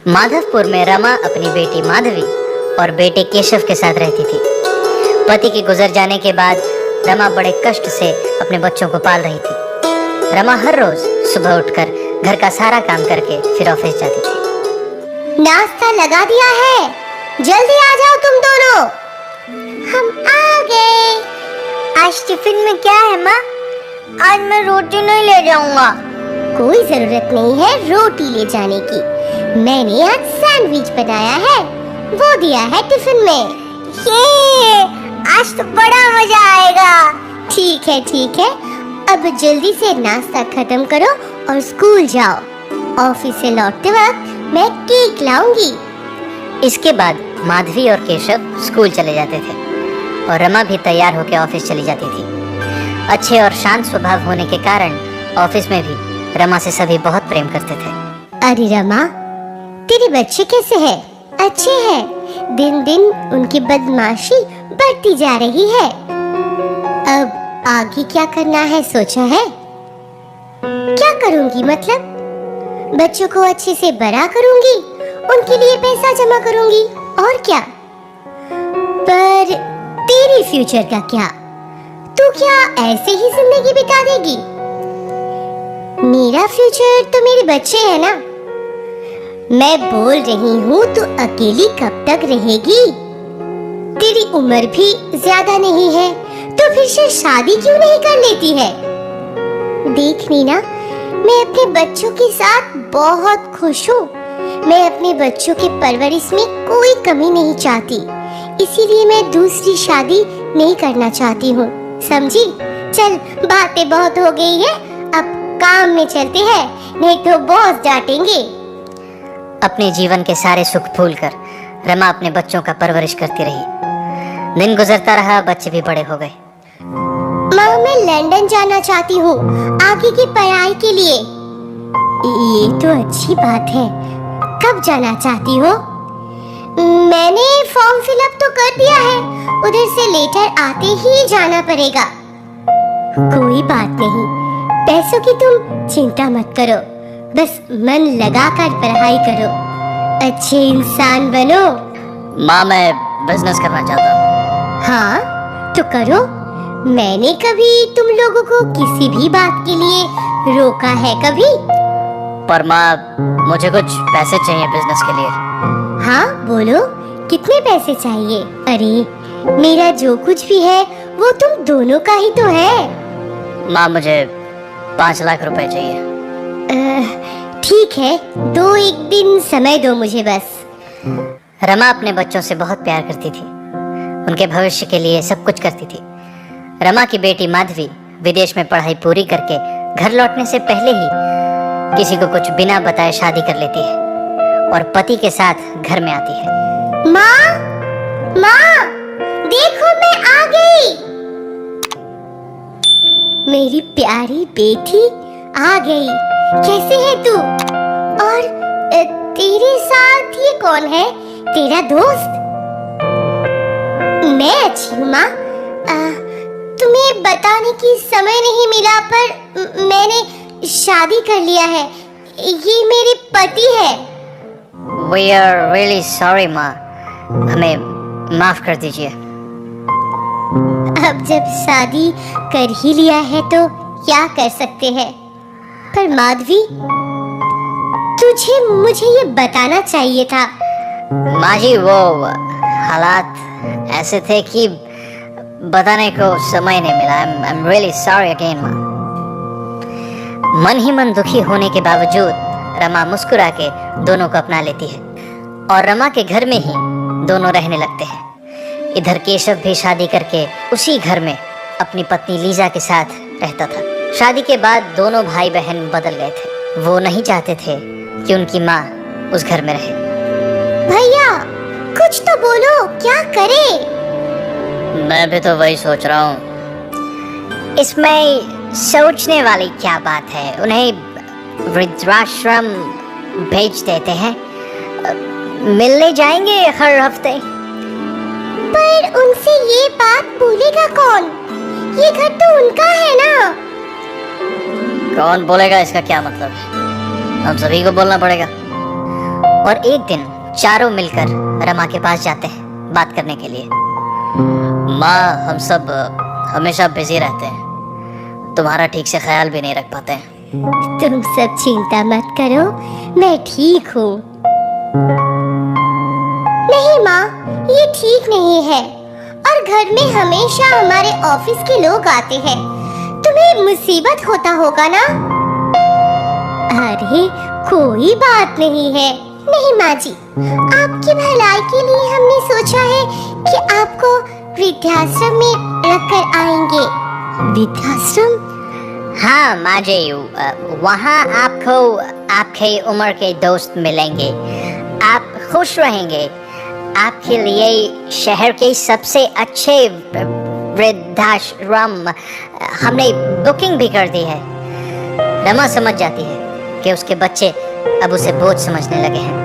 माधवपुर में रमा अपनी बेटी माधवी और बेटे केशव के साथ रहती थी। पति के गुजर जाने के बाद रमा बड़े कष्ट से अपने बच्चों को पाल रही थी। रमा हर रोज सुबह उठकर घर का सारा काम करके फिर ऑफिस जाती थी। नाश्ता लगा दिया है, जल्दी आ जाओ तुम दोनों। हम आ गए। आज टिफिन में क्या है माँ? आज मैं रोटी नहीं ले जाऊंगा। कोई जरूरत नहीं है रोटी ले जाने की। मैंने आज सैंडविच बनाया है, वो दिया है टिफिन में। ये आज तो बड़ा मजा आएगा। ठीक है ठीक है, अब जल्दी से नाश्ता खत्म करो और स्कूल जाओ। ऑफिस से लौटते वक्त मैं केक लाऊंगी। इसके बाद माधवी और केशव स्कूल चले जाते थे और रमा भी तैयार होकर ऑफिस चली जाती थी। अच्छे और शांत स्वभाव होने के कारण ऑफिस में भी रमा से सभी बहुत प्रेम करते थे। अरे रमा, तेरे बच्चे कैसे हैं? अच्छे हैं। दिन दिन उनकी बदमाशी बढ़ती जा रही है। अब आगे क्या करना है सोचा है? क्या करूंगी मतलब? बच्चों को अच्छे से बड़ा करूंगी, उनके लिए पैसा जमा करूंगी और क्या। पर तेरे फ्यूचर का क्या? तू क्या ऐसे ही जिंदगी बिता देगी? मेरा फ्यूचर तो मेरे बच्चे हैं ना। मैं बोल रही हूँ तू अकेली कब तक रहेगी? तेरी उम्र भी ज्यादा नहीं है, तो फिर से शादी क्यों नहीं कर लेती है? देख नीना, मैं अपने बच्चों के साथ बहुत खुश हूँ। मैं अपने बच्चों के परवरिश में कोई कमी नहीं चाहती, इसीलिए मैं दूसरी शादी नहीं करना चाहती हूँ, समझी? चल, बातें बहुत हो गई है, अब काम में चलते हैं, नहीं तो बॉस डांटेंगे। अपने जीवन के सारे सुख भूलकर रमा अपने बच्चों का परवरिश करती रही। दिन गुजरता रहा, बच्चे भी बड़े हो गए। माँ, मैं लंदन जाना चाहती हूँ आगे की पढ़ाई के लिए। ये तो अच्छी बात है। कब जाना चाहती हो? मैंने फॉर्म फिलअप तो कर दिया है, उधर से लेटर आते ही जाना पड़ेगा। कोई बात नहीं, पैसों की तुम चिंता मत करो, बस मन लगाकर पढ़ाई करो, अच्छे इंसान बनो। माँ, मैं बिजनेस करना चाहता हूँ। हाँ तो करो। मैंने कभी तुम लोगों को किसी भी बात के लिए रोका है कभी? पर माँ, मुझे कुछ पैसे चाहिए बिजनेस के लिए। हाँ बोलो, कितने पैसे चाहिए? अरे मेरा जो कुछ भी है वो तुम दोनों का ही तो है। माँ, मुझे 5 लाख रुपए चाहिए। ठीक है, 2-1 दिन समय दो मुझे बस। रमा अपने बच्चों से बहुत प्यार करती थी, उनके भविष्य के लिए सब कुछ करती थी। रमा की बेटी माधवी विदेश में पढ़ाई पूरी करके घर लौटने से पहले ही किसी को कुछ बिना बताए शादी कर लेती है और पति के साथ घर में आती है। माँ, माँ, देखो मैं आ गई। मेरी प्यारी बेटी आ गई। कैसे है तू? और तेरे साथ ये कौन है? तेरा दोस्त? मैं अच्छी हूँ माँ। तुम्हें बताने की समय नहीं मिला, पर मैंने शादी कर लिया है। ये मेरे पति है। We are really sorry माँ, हमें माफ कर दीजिए। अब जब शादी कर ही लिया है तो क्या कर सकते हैं। पर माधवी, तुझे मुझे ये बताना चाहिए था। माँ जी, वो हालात ऐसे थे कि बताने को समय नहीं मिला। I'm really sorry again माँ। मन ही मन दुखी होने के बावजूद रमा मुस्कुरा के दोनों को अपना लेती है और रमा के घर में ही दोनों रहने लगते हैं। इधर केशव भी शादी करके उसी घर में अपनी पत्नी लीजा के साथ रहता था। शादी के बाद दोनों भाई बहन बदल गए थे। वो नहीं चाहते थे कि उनकी माँ उस घर में रहे। भैया, कुछ तो बोलो, क्या करे? मैं भी तो वही सोच रहा हूँ। इसमें सोचने वाली क्या बात है? उन्हें वृद्धाश्रम भेज देते हैं, मिलने जाएंगे हर हफ्ते। पर उनसे ये बात बोलेगा कौन? ये घर तो उनका है ना। कौन बोलेगा इसका क्या मतलब है? हम सभी को बोलना पड़ेगा। और एक दिन चारों मिलकर रमा के पास जाते हैं बात करने के लिए। माँ, हम सब हमेशा बिजी रहते हैं, तुम्हारा ठीक से ख्याल भी नहीं रख पाते हैं। तुम सब चिंता मत करो, मैं ठीक हूँ। नहीं माँ, ये ठीक नहीं है, और घर में हमेशा हमारे ऑफिस के लोग आते हैं, तुम्हें मुसीबत होता होगा ना? अरे कोई बात नहीं है। नहीं माँ जी, आपकी भलाई के लिए हमने सोचा है कि आपको वृद्धाश्रम में रखकर आएंगे। वृद्धाश्रम? हाँ माँ जी, वहाँ आपको आपके उम्र के दोस्त मिलेंगे, आप खुश रहेंगे। आपके लिए शहर के सबसे अच्छे वृद्धाश्रम हमने बुकिंग भी कर दी है। रमा समझ जाती है कि उसके बच्चे अब उसे बोझ समझने लगे हैं।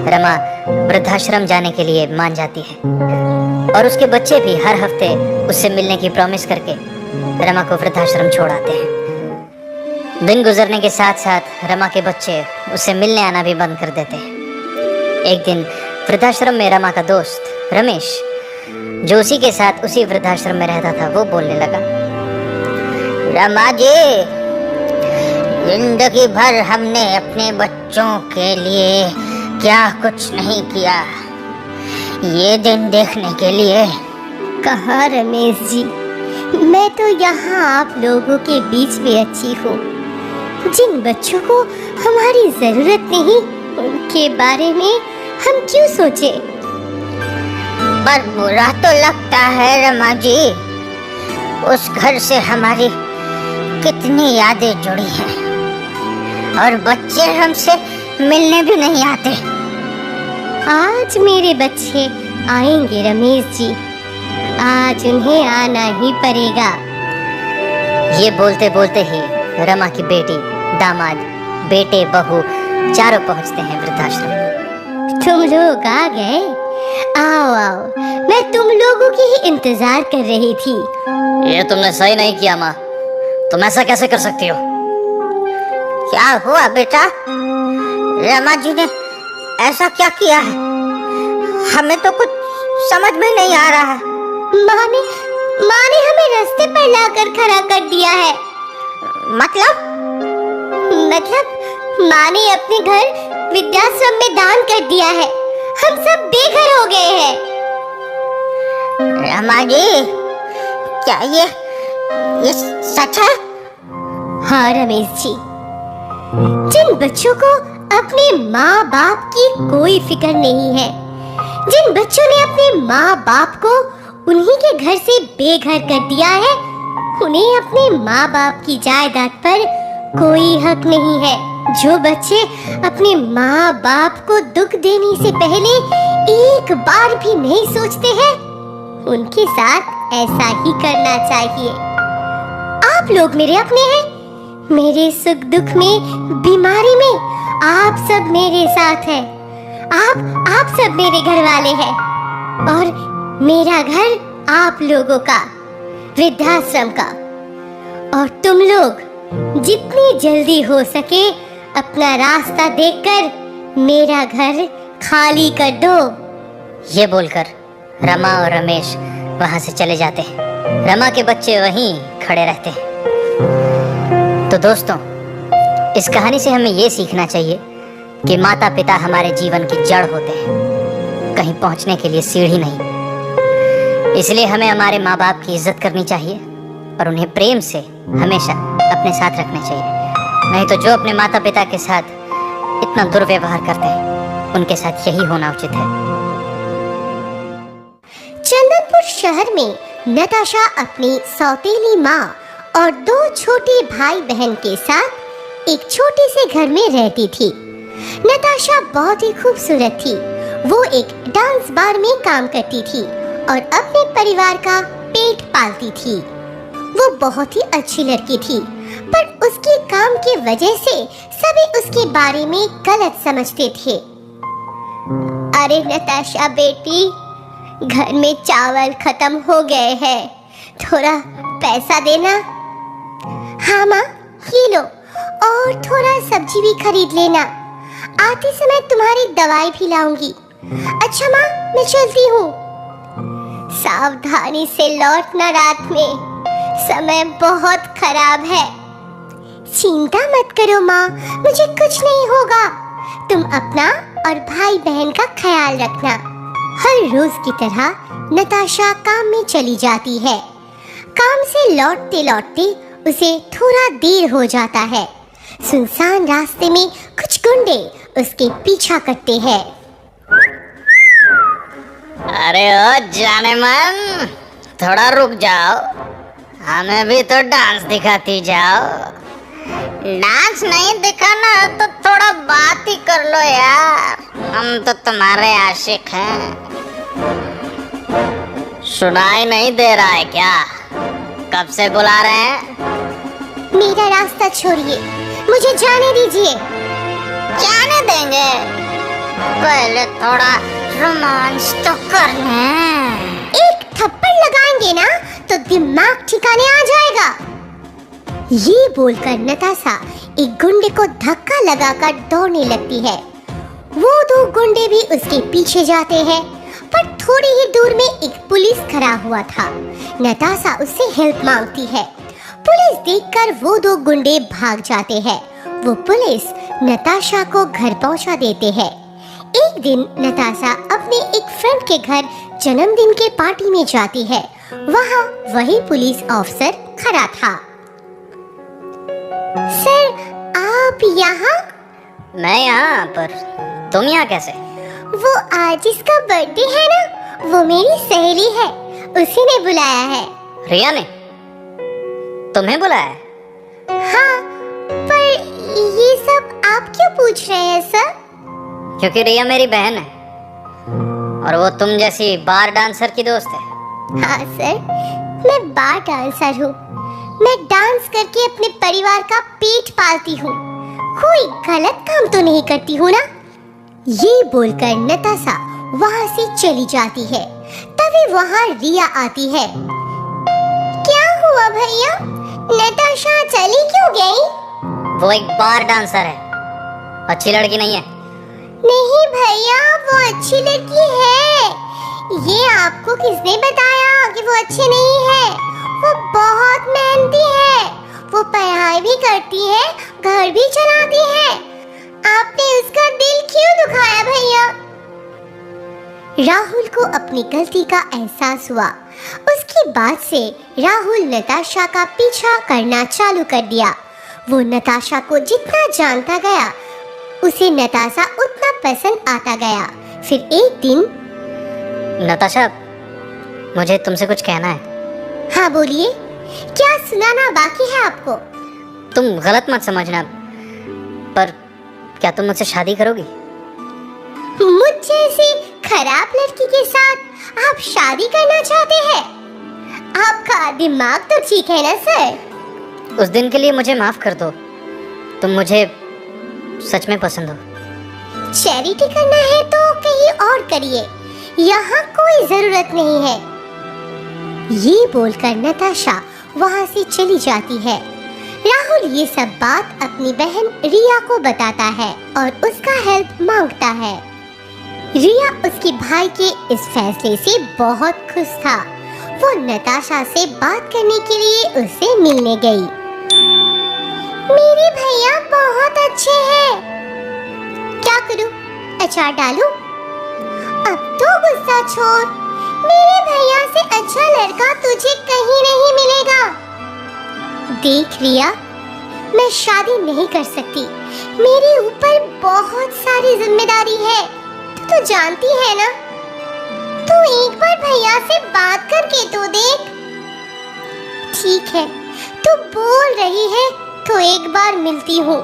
रमा वृद्धाश्रम जाने के लिए मान जाती है और उसके बच्चे भी हर हफ्ते उससे मिलने की प्रॉमिस करके रमा को वृद्धाश्रम छोड़ आते हैं। दिन गुजरने के साथ साथ रमा के बच्चे उससे मिलने आना भी बंद कर देते हैं। एक दिन वृद्धाश्रम में रमा का दोस्त रमेश, जो उसी के साथ उसी वृद्धाश्रम में रहता था, वो बोलने लगा, रमा जी, जिंदगी भर हमने अपने बच्चों के लिए क्या कुछ नहीं किया, ये दिन देखने के लिए। कहाँ रमेश जी, मैं तो यहाँ आप लोगों के बीच में अच्छी हूँ। जिन बच्चों को हमारी जरूरत नहीं, उनके बारे में हम क्यों सोचे? पर बुरा तो लगता है रमा जी, उस घर से हमारी कितनी यादें जुड़ी हैं और बच्चे हमसे मिलने भी नहीं आते। आज मेरे बच्चे आएंगे रमेश जी, आज उन्हें आना ही पड़ेगा। ये बोलते बोलते ही रमा की बेटी, दामाद, बेटे, बहू चारों पहुंचते हैं वृद्धाश्रम। तुम लोग आ गए? आओ आओ, मैं तुम लोगों की ही इंतजार कर रही थी। ये तुमने सही नहीं किया माँ, तुम ऐसा कैसे कर सकती हो? क्या हुआ बेटा? रमा जी ने ऐसा क्या किया है? हमें तो कुछ समझ में नहीं आ रहा है। माँ ने हमें रास्ते पर लाकर खड़ा कर दिया है। मतलब माँ ने अपने घर वृद्धाश्रम में दान कर दिया है। हम सब बेघर हो गए हैं। रमा जी, क्या ये सच है? हाँ रमेश जी, जिन बच्चों को अपने माँ बाप की कोई फिक्र नहीं है, जिन बच्चों ने अपने माँ बाप को उन्हीं के घर से बेघर कर दिया है, उन्हें अपने माँ बाप की जायदाद पर कोई हक नहीं है। जो बच्चे अपने माँ बाप को दुख देने से पहले एक बार भी नहीं सोचते हैं, उनके साथ ऐसा ही करना चाहिए। आप लोग मेरे अपने हैं, मेरे सुख दुख में, बीमारी में आप सब मेरे साथ हैं। आप सब मेरे घर वाले हैं और मेरा घर आप लोगों का, वृद्धाश्रम का। और तुम लोग जितनी जल्दी हो सके अपना रास्ता देखकर मेरा घर खाली कर दो। ये बोलकर रमा और रमेश वहां से चले जाते हैं। रमा के बच्चे वहीं खड़े रहते हैं। तो दोस्तों, इस कहानी से हमें ये सीखना चाहिए कि माता पिता हमारे जीवन की जड़ होते हैं, कहीं पहुंचने के लिए सीढ़ी नहीं। इसलिए हमें हमारे माँ बाप की इज्जत करनी चाहिए और उन्हें प्रेम से हमेशा अपने साथ रखना चाहिए। नहीं तो जो अपने माता पिता के साथ इतना दुर्व्यवहार करते हैं, उनके साथ यही होना उचित है। चंदनपुर शहर में नताशा अपनी सौतेली माँ और 2 छोटे भाई बहन के साथ एक छोटे से घर में रहती थी। नताशा बहुत ही खूबसूरत थी। वो एक डांस बार में काम करती थी और अपने परिवार का पेट पालती थी। वो बहुत ही अच्छी लड़की थी, पर उसके काम की वजह से सभी उसके बारे में गलत समझते थे। अरे नताशा बेटी, घर में चावल खत्म हो गए हैं, थोड़ा पैसा देना। हाँ माँ, ये लो, और थोड़ा सब्जी भी खरीद लेना। आते समय तुम्हारी दवाई भी लाऊंगी। अच्छा माँ, मैं चलती हूँ। सावधानी से लौटना रात में, समय बहुत खराब है। चिंता मत करो माँ, मुझे कुछ नहीं होगा। तुम अपना और भाई बहन का ख्याल रखना। हर रोज की तरह नताशा काम में चली जाती है। काम से लौटते लौटते उसे थोड़ा देर हो जाता है। सुनसान रास्ते में कुछ गुंडे उसके पीछा करते हैं। अरे ओ जाने मन, थोड़ा रुक जाओ, हमें भी तो डांस दिखाती जाओ। डांस नहीं दिखाना तो थोड़ा बात ही कर लो यार, हम तो तुम्हारे आशिक हैं। सुनाई नहीं दे रहा है क्या? कब से बुला रहे हैं? मेरा रास्ता छोड़िए, मुझे जाने दीजिए। जाने देंगे, पहले थोड़ा रोमांस तो कर लें। एक थप्पड़ लगाएंगे ना तो दिमाग ठिकाने आ जाएगा। ये बोलकर नताशा एक गुंडे को धक्का लगाकर दौड़ने लगती है। वो दो गुंडे भी उसके पीछे जाते हैं, पर थोड़ी ही दूर में एक पुलिस खड़ा हुआ था। नताशा उससे हेल्प मांगती है। पुलिस देखकर वो दो गुंडे भाग जाते हैं। वो पुलिस नताशा को घर पहुंचा देते हैं। एक दिन नताशा अपने एक फ्रेंड के घर जन्मदिन के पार्टी में जाती है। वहाँ वही पुलिस ऑफिसर खड़ा था। सर, आप यहाँ? मैं यहाँ, पर तुम यहाँ कैसे? वो आज जिसका बर्थडे है ना, वो मेरी सहेली है, उसी ने बुलाया है। रिया ने तुम्हें बुलाया है? हाँ, पर ये सब आप क्यों पूछ रहे हैं सर? क्योंकि रिया मेरी बहन है और वो तुम जैसी बार डांसर की दोस्त है। हाँ सर, मैं बार डांसर हूँ। मैं डांस करके अपने परिवार का पेट पालती हूँ। कोई गलत काम तो नहीं करती हूँ ना? ये बोलकर नताशा वहाँ से चली जाती है। तभी वहाँ रिया आती है। क्या हुआ भैया, नताशा चली क्यों गई? वो एक बार डांसर है, अच्छी लड़की नहीं है। नहीं भैया, वो अच्छी लड़की है। ये आपको किसने बताया कि वो अच्छी नहीं है? वो बहुत मेहनती है, वो पढ़ाई भी करती है, घर भी चलाती है। आपने उसका दिल क्यों दुखाया भैया? राहुल को अपनी गलती का एहसास हुआ। उसके बाद से राहुल नताशा का पीछा करना चालू कर दिया। वो नताशा को जितना जानता गया, उसे नताशा उतना पसंद आता गया। फिर एक दिन, नताशा, मुझे तुमसे कुछ कहना है। हाँ बोलिए, क्या सुनाना बाकी है आपको? तुम गलत मत समझना, पर क्या तुम मुझसे शादी करोगी? मुझ जैसी खराब लड़की के साथ आप शादी करना चाहते हैं? आपका दिमाग तो ठीक है ना सर? उस दिन के लिए मुझे माफ कर दो, तुम मुझे सच में पसंद हो। चैरिटी करना है तो कहीं और करिए, यहाँ कोई जरूरत नहीं है। ये बोलकर नताशा वहाँ से चली जाती है। राहुल ये सब बात अपनी बहन रिया को बताता है और उसका हेल्प मांगता है। रिया उसके भाई के इस फैसले से बहुत खुश था। वो नताशा से बात करने के लिए उससे मिलने गई। मेरे भैया बहुत अच्छे हैं। क्या करूं? अचार डालूं? अब तो गुस्सा छोड़। मेरे भैया से अच्छा लड़का तुझे कहीं नहीं मिलेगा। देख रिया, मैं शादी नहीं कर सकती। मेरे ऊपर बहुत सारी जिम्मेदारी है, तू तो जानती है ना। तू एक बार भैया से बात करके तो देख। ठीक है, तू बोल रही है तो एक बार मिलती हूँ।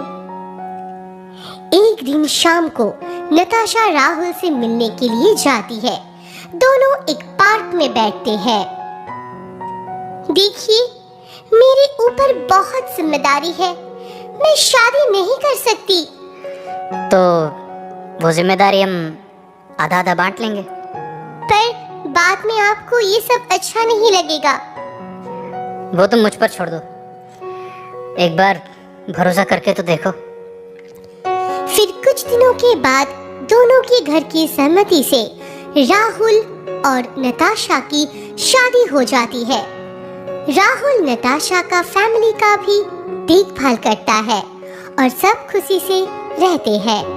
एक दिन शाम को नताशा राहुल से मिलने के लिए जाती है। दोनों एक पार्क में बैठते हैं। देखिए, मेरे ऊपर बहुत जिम्मेदारी है, मैं शादी नहीं कर सकती। तो वो जिम्मेदारी हम आधा आधा बांट लेंगे। पर बाद में आपको ये सब अच्छा नहीं लगेगा। वो तुम मुझ पर छोड़ दो, एक बार भरोसा करके तो देखो। फिर कुछ दिनों के बाद दोनों के घर की सहमति से राहुल और नताशा की शादी हो जाती है। राहुल नताशा का फैमिली का भी देखभाल करता है और सब खुशी से रहते हैं।